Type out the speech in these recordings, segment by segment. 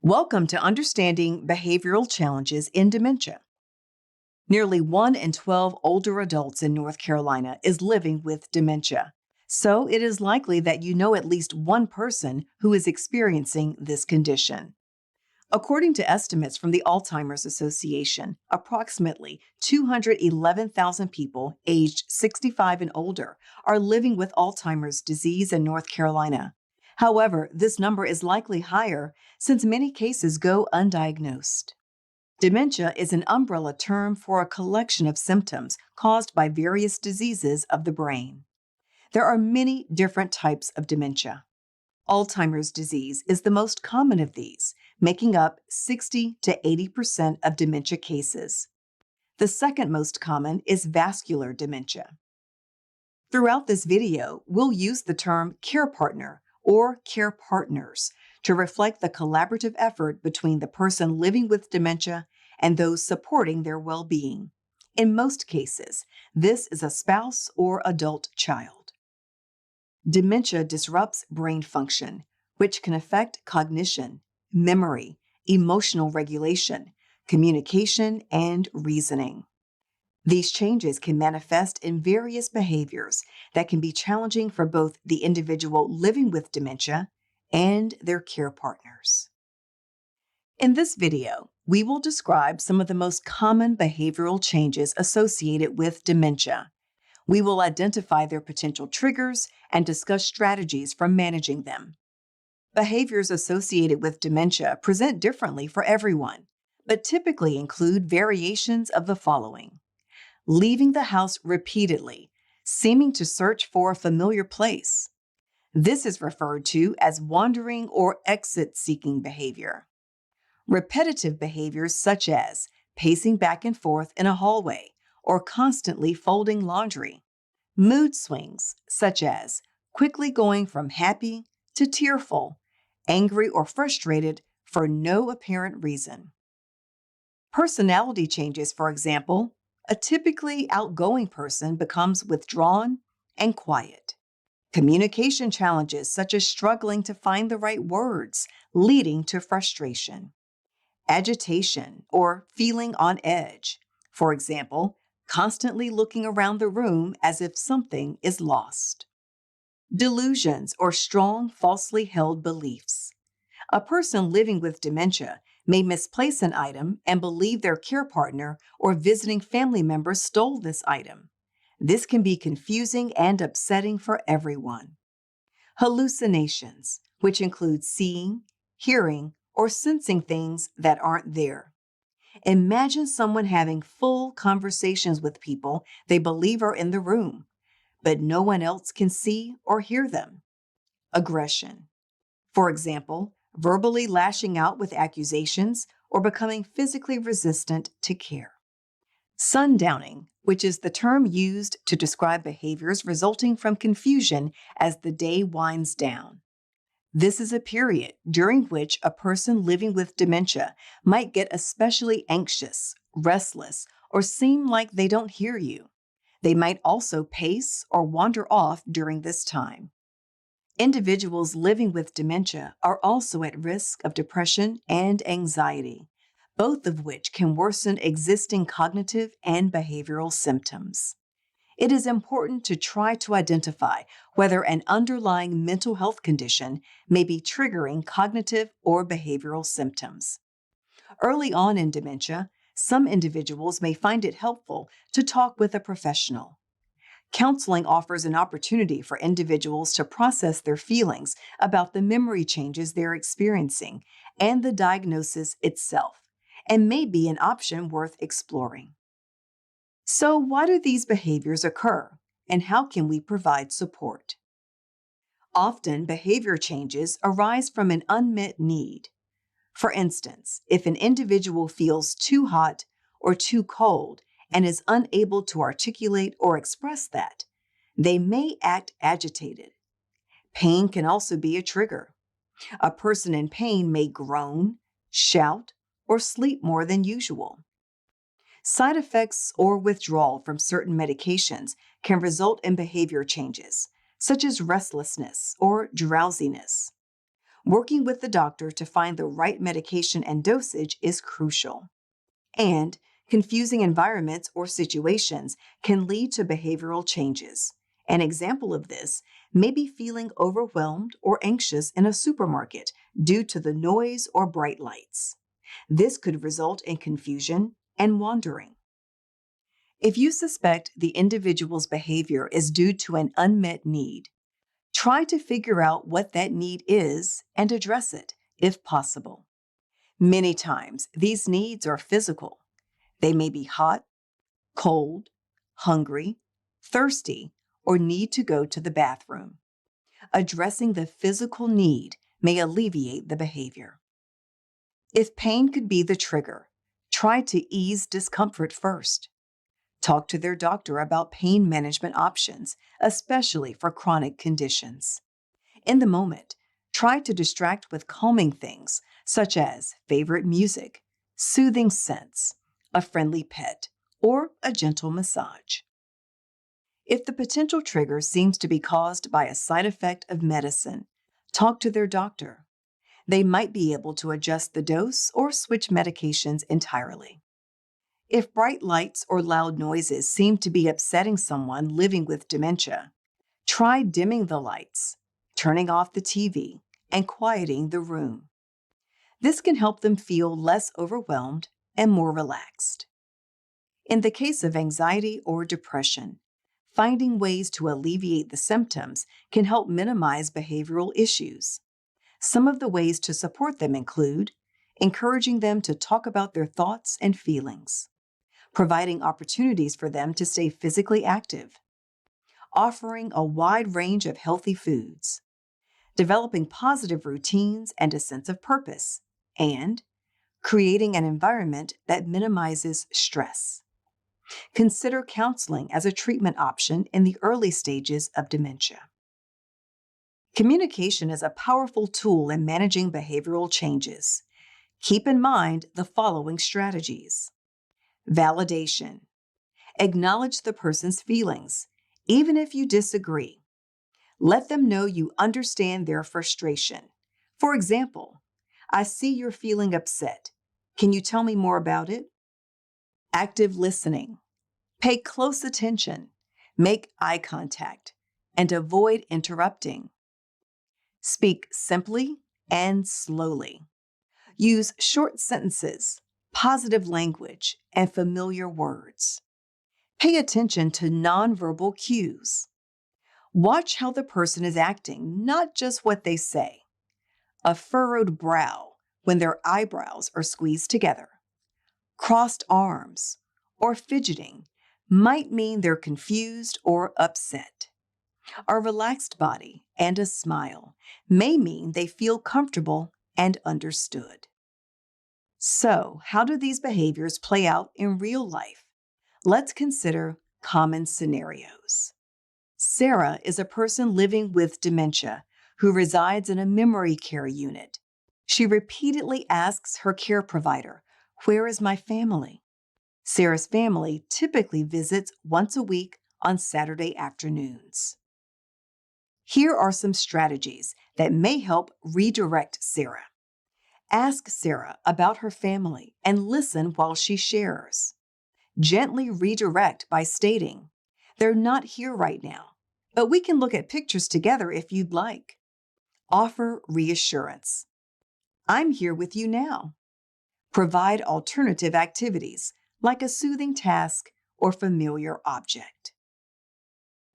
Welcome to Understanding Behavioral Challenges in Dementia. Nearly 1 in 12 older adults in North Carolina is living with dementia. So it is likely that you know at least one person who is experiencing this condition. According to estimates from the Alzheimer's Association, approximately 211,000 people aged 65 and older are living with Alzheimer's disease in North Carolina. However, this number is likely higher since many cases go undiagnosed. Dementia is an umbrella term for a collection of symptoms caused by various diseases of the brain. There are many different types of dementia. Alzheimer's disease is the most common of these, making up 60 to 80% of dementia cases. The second most common is vascular dementia. Throughout this video, we'll use the term care partner or care partners to reflect the collaborative effort between the person living with dementia and those supporting their well-being. In most cases, this is a spouse or adult child. Dementia disrupts brain function, which can affect cognition, memory, emotional regulation, communication, and reasoning. These changes can manifest in various behaviors that can be challenging for both the individual living with dementia and their care partners. In this video, we will describe some of the most common behavioral changes associated with dementia. We will identify their potential triggers and discuss strategies for managing them. Behaviors associated with dementia present differently for everyone, but typically include variations of the following: leaving the house repeatedly, seeming to search for a familiar place. This is referred to as wandering or exit-seeking behavior. Repetitive behaviors such as pacing back and forth in a hallway or constantly folding laundry. Mood swings such as quickly going from happy to tearful, angry or frustrated for no apparent reason. Personality changes, for example, a typically outgoing person becomes withdrawn and quiet. Communication challenges such as struggling to find the right words, leading to frustration. Agitation or feeling on edge, for example, constantly looking around the room as if something is lost. Delusions or strong, falsely held beliefs. A person living with dementia may misplace an item and believe their care partner or visiting family members stole this item. This can be confusing and upsetting for everyone. Hallucinations, which include seeing, hearing, or sensing things that aren't there. Imagine someone having full conversations with people they believe are in the room, but no one else can see or hear them. Aggression. For example, verbally lashing out with accusations or becoming physically resistant to care. Sundowning, which is the term used to describe behaviors resulting from confusion as the day winds down. This is a period during which a person living with dementia might get especially anxious, restless, or seem like they don't hear you. They might also pace or wander off during this time. Individuals living with dementia are also at risk of depression and anxiety, both of which can worsen existing cognitive and behavioral symptoms. It is important to try to identify whether an underlying mental health condition may be triggering cognitive or behavioral symptoms. Early on in dementia, some individuals may find it helpful to talk with a professional. Counseling offers an opportunity for individuals to process their feelings about the memory changes they're experiencing and the diagnosis itself, and may be an option worth exploring. So, why do these behaviors occur, and how can we provide support? Often, behavior changes arise from an unmet need. For instance, if an individual feels too hot or too cold and is unable to articulate or express that, they may act agitated. Pain can also be a trigger. A person in pain may groan, shout, or sleep more than usual. Side effects or withdrawal from certain medications can result in behavior changes, such as restlessness or drowsiness. Working with the doctor to find the right medication and dosage is crucial. And confusing environments or situations can lead to behavioral changes. An example of this may be feeling overwhelmed or anxious in a supermarket due to the noise or bright lights. This could result in confusion and wandering. If you suspect the individual's behavior is due to an unmet need, try to figure out what that need is and address it if possible. Many times, these needs are physical. They may be hot, cold, hungry, thirsty, or need to go to the bathroom. Addressing the physical need may alleviate the behavior. If pain could be the trigger, try to ease discomfort first. Talk to their doctor about pain management options, especially for chronic conditions. In the moment, try to distract with calming things such as favorite music, soothing scents, a friendly pet, or a gentle massage. If the potential trigger seems to be caused by a side effect of medicine, talk to their doctor. They might be able to adjust the dose or switch medications entirely. If bright lights or loud noises seem to be upsetting someone living with dementia, try dimming the lights, turning off the TV, and quieting the room. This can help them feel less overwhelmed and more relaxed. In the case of anxiety or depression, finding ways to alleviate the symptoms can help minimize behavioral issues. Some of the ways to support them include encouraging them to talk about their thoughts and feelings, providing opportunities for them to stay physically active, offering a wide range of healthy foods, developing positive routines and a sense of purpose, and creating an environment that minimizes stress. Consider counseling as a treatment option in the early stages of dementia. Communication is a powerful tool in managing behavioral changes. Keep in mind the following strategies. Validation. Acknowledge the person's feelings, even if you disagree. Let them know you understand their frustration. For example, I see you're feeling upset. Can you tell me more about it? Active listening. Pay close attention, make eye contact, and avoid interrupting. Speak simply and slowly. Use short sentences, positive language, and familiar words. Pay attention to nonverbal cues. Watch how the person is acting, not just what they say. A furrowed brow when their eyebrows are squeezed together, crossed arms, or fidgeting might mean they're confused or upset. A relaxed body and a smile may mean they feel comfortable and understood. So, how do these behaviors play out in real life? Let's consider common scenarios. Sarah is a person living with dementia who resides in a memory care unit. She repeatedly asks her care provider, "Where is my family?" Sarah's family typically visits once a week on Saturday afternoons. Here are some strategies that may help redirect Sarah. Ask Sarah about her family and listen while she shares. Gently redirect by stating, "They're not here right now, but we can look at pictures together if you'd like." Offer reassurance. "I'm here with you now." Provide alternative activities like a soothing task or familiar object.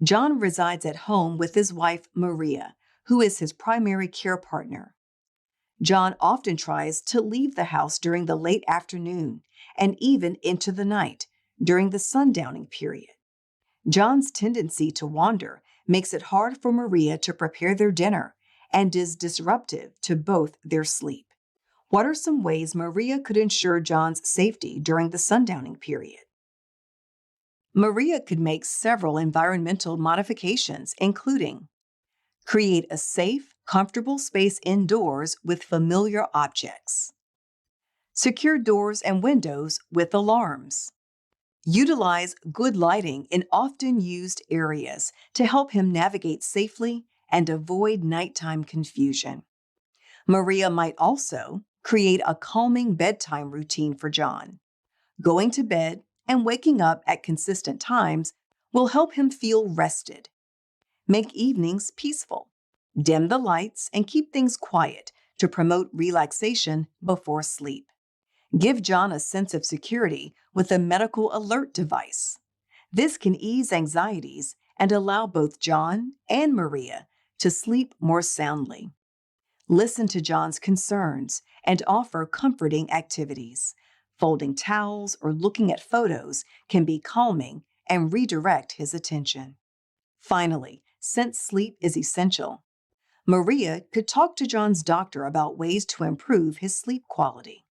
John resides at home with his wife, Maria, who is his primary care partner. John often tries to leave the house during the late afternoon and even into the night during the sundowning period. John's tendency to wander makes it hard for Maria to prepare their dinner and is disruptive to both their sleep. What are some ways Maria could ensure John's safety during the sundowning period? Maria could make several environmental modifications, including create a safe, comfortable space indoors with familiar objects, secure doors and windows with alarms, utilize good lighting in often used areas to help him navigate safely and avoid nighttime confusion, Maria might also create a calming bedtime routine for John. Going to bed and waking up at consistent times will help him feel rested. Make evenings peaceful. Dim the lights and keep things quiet to promote relaxation before sleep. Give John a sense of security with a medical alert device. This can ease anxieties and allow both John and Maria to sleep more soundly. Listen to John's concerns and offer comforting activities. Folding towels or looking at photos can be calming and redirect his attention. Finally, since sleep is essential, Maria could talk to John's doctor about ways to improve his sleep quality.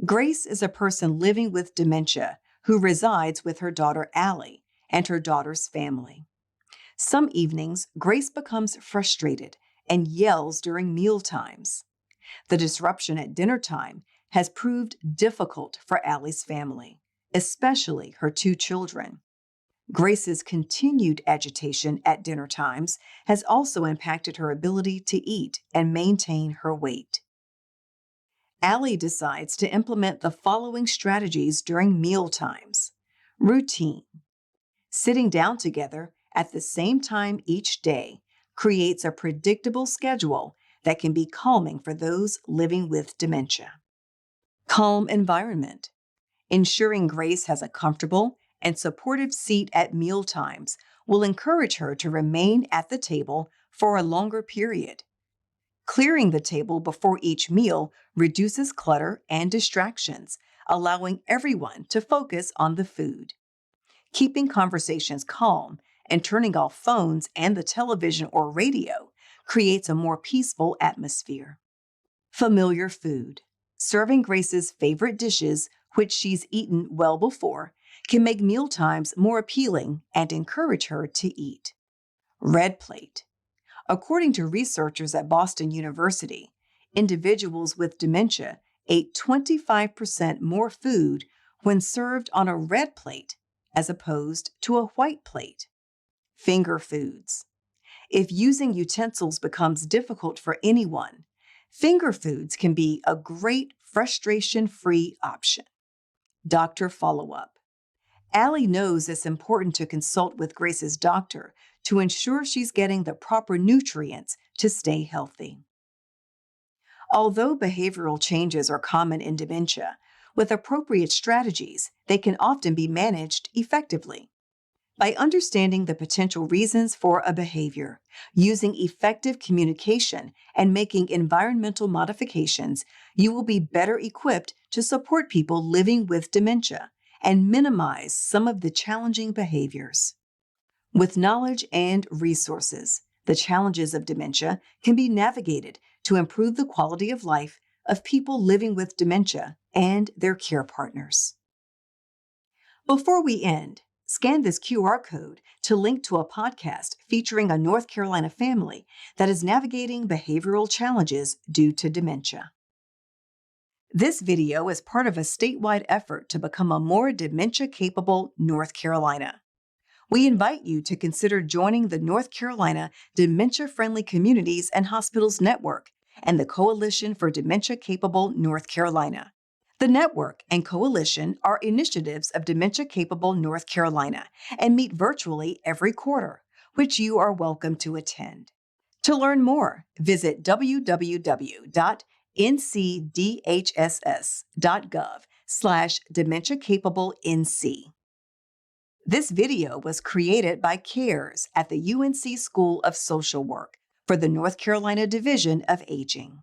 Grace is a person living with dementia who resides with her daughter Allie and her daughter's family. Some evenings, Grace becomes frustrated and yells during meal times. The disruption at dinner time has proved difficult for Allie's family, especially her two children. Grace's continued agitation at dinner times has also impacted her ability to eat and maintain her weight. Allie decides to implement the following strategies during meal times. Routine. Sitting down together at the same time each day creates a predictable schedule that can be calming for those living with dementia. Calm environment. Ensuring Grace has a comfortable and supportive seat at meal times will encourage her to remain at the table for a longer period. Clearing the table before each meal reduces clutter and distractions, allowing everyone to focus on the food. Keeping conversations calm and turning off phones and the television or radio creates a more peaceful atmosphere. Familiar food. Serving Grace's favorite dishes, which she's eaten well before, can make mealtimes more appealing and encourage her to eat. Red plate. According to researchers at Boston University, individuals with dementia ate 25% more food when served on a red plate as opposed to a white plate. Finger foods. If using utensils becomes difficult for anyone, finger foods can be a great frustration-free option. Doctor follow-up. Allie knows it's important to consult with Grace's doctor to ensure she's getting the proper nutrients to stay healthy. Although behavioral changes are common in dementia, with appropriate strategies, they can often be managed effectively. By understanding the potential reasons for a behavior, using effective communication, and making environmental modifications, you will be better equipped to support people living with dementia and minimize some of the challenging behaviors. With knowledge and resources, the challenges of dementia can be navigated to improve the quality of life of people living with dementia and their care partners. Before we end, scan this QR code to link to a podcast featuring a North Carolina family that is navigating behavioral challenges due to dementia. This video is part of a statewide effort to become a more dementia-capable North Carolina. We invite you to consider joining the North Carolina Dementia-Friendly Communities and Hospitals Network and the Coalition for Dementia-Capable North Carolina. The network and coalition are initiatives of Dementia-Capable North Carolina and meet virtually every quarter, which you are welcome to attend. To learn more, visit www.ncdhss.gov/DementiaCapableNC. This video was created by CARES at the UNC School of Social Work for the North Carolina Division of Aging.